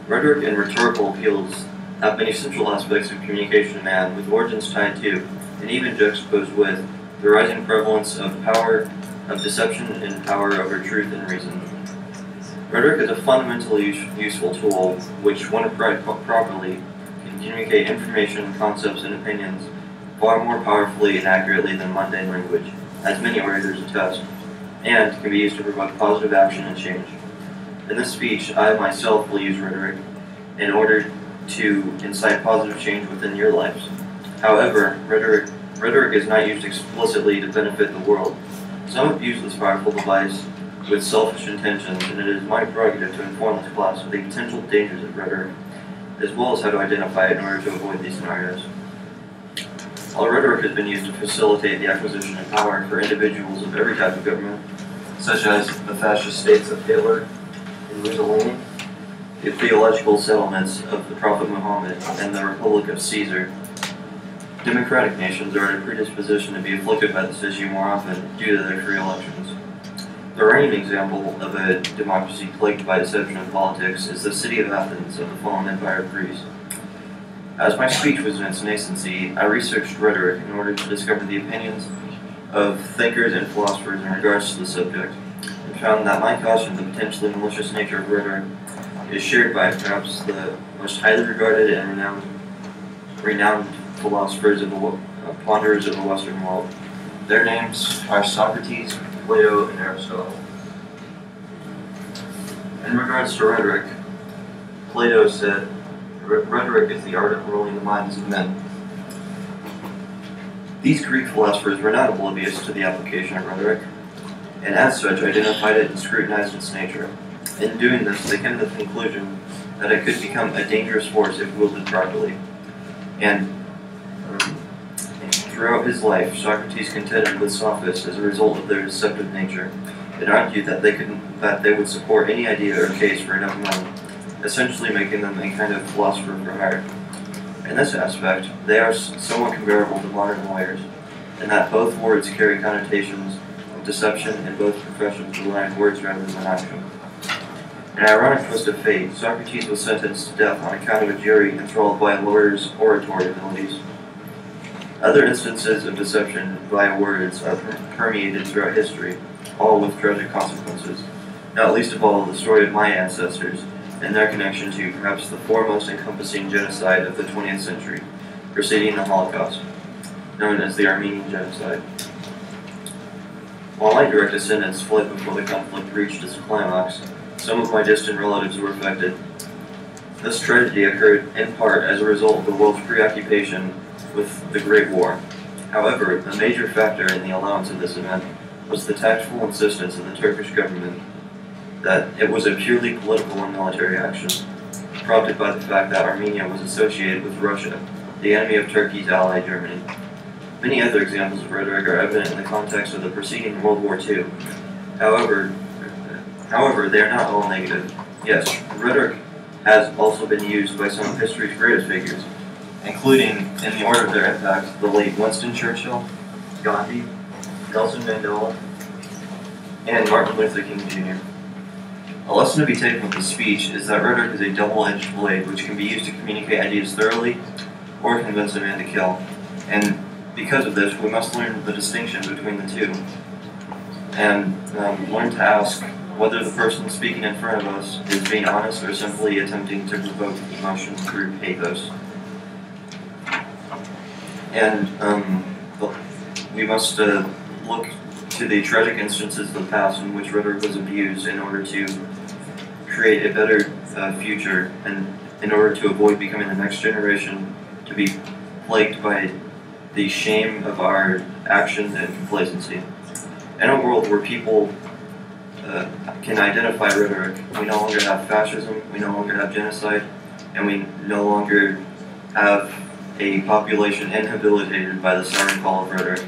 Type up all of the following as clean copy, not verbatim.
Rhetoric and rhetorical appeals have many central aspects of communication in man, with origins tied to, and even juxtaposed with, the rising prevalence of power, of deception, and power over truth and reason. Rhetoric is a fundamentally useful tool which, when applied properly, can communicate information, concepts, and opinions far more powerfully and accurately than mundane language, as many orators attest, and can be used to provoke positive action and change. In this speech, I myself will use rhetoric in order to incite positive change within your lives. However, rhetoric is not used explicitly to benefit the world. Some abuse this powerful device with selfish intentions, and it is my prerogative to inform this class of the potential dangers of rhetoric, as well as how to identify it in order to avoid these scenarios. While rhetoric has been used to facilitate the acquisition of power for individuals of every type of government, such as the fascist states of Hitler and Mussolini, the theological settlements of the Prophet Muhammad, and the Republic of Caesar, democratic nations are at a predisposition to be afflicted by this issue more often due to their free elections. The reigning example of a democracy plagued by deception in politics is the city of Athens of the fallen Empire of Greece. As my speech was in its nascency, I researched rhetoric in order to discover the opinions of thinkers and philosophers in regards to the subject, and found that my caution of the potentially malicious nature of rhetoric is shared by perhaps the most highly regarded and renowned philosophers of ponderers of the Western world. Their names are Socrates, Plato, and Aristotle. In regards to rhetoric, Plato said, "Rhetoric is the art of ruling the minds of men." These Greek philosophers were not oblivious to the application of rhetoric, and as such identified it and scrutinized its nature. In doing this, they came to the conclusion that it could become a dangerous force if wielded properly. And throughout his life, Socrates contended with sophists as a result of their deceptive nature, and argued that they would support any idea or case for enough money, essentially making them a kind of philosopher for hire. In this aspect, they are somewhat comparable to modern lawyers, in that both words carry connotations of deception, and both professions rely on words rather than action. In an ironic twist of fate, Socrates was sentenced to death on account of a jury enthralled by a lawyer's oratory abilities. Other instances of deception via words are permeated throughout history, all with tragic consequences, not least of all the story of my ancestors and their connection to perhaps the foremost encompassing genocide of the 20th century, preceding the Holocaust, known as the Armenian Genocide. While my direct descendants fled before the conflict reached its climax, some of my distant relatives were affected. This tragedy occurred in part as a result of the world's preoccupation with the Great War. However, the major factor in the allowance of this event was the tactful insistence of the Turkish government that it was a purely political and military action, prompted by the fact that Armenia was associated with Russia, the enemy of Turkey's ally Germany. Many other examples of rhetoric are evident in the context of the preceding World War II. However, they are not all negative. Yes, rhetoric has also been used by some of history's greatest figures, including, in the order of their impact, the late Winston Churchill, Gandhi, Nelson Mandela, and Martin Luther King Jr. A lesson to be taken with this speech is that rhetoric is a double-edged blade which can be used to communicate ideas thoroughly or convince a man to kill. And because of this, we must learn the distinction between the two and learn to ask whether the person speaking in front of us is being honest or simply attempting to provoke emotion through pathos. And we must look to the tragic instances of the past in which rhetoric was abused in order to create a better future, and in order to avoid becoming the next generation to be plagued by the shame of our actions and complacency. In a world where people can identify rhetoric, we no longer have fascism, we no longer have genocide, and we no longer have a population inhabilitated by the siren call of rhetoric.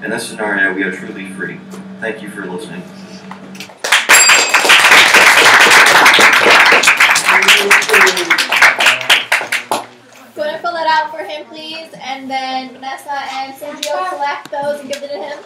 In this scenario, we are truly free. Thank you for listening. Go ahead and fill that out for him, please, and then Vanessa and Sergio collect those and give it to him.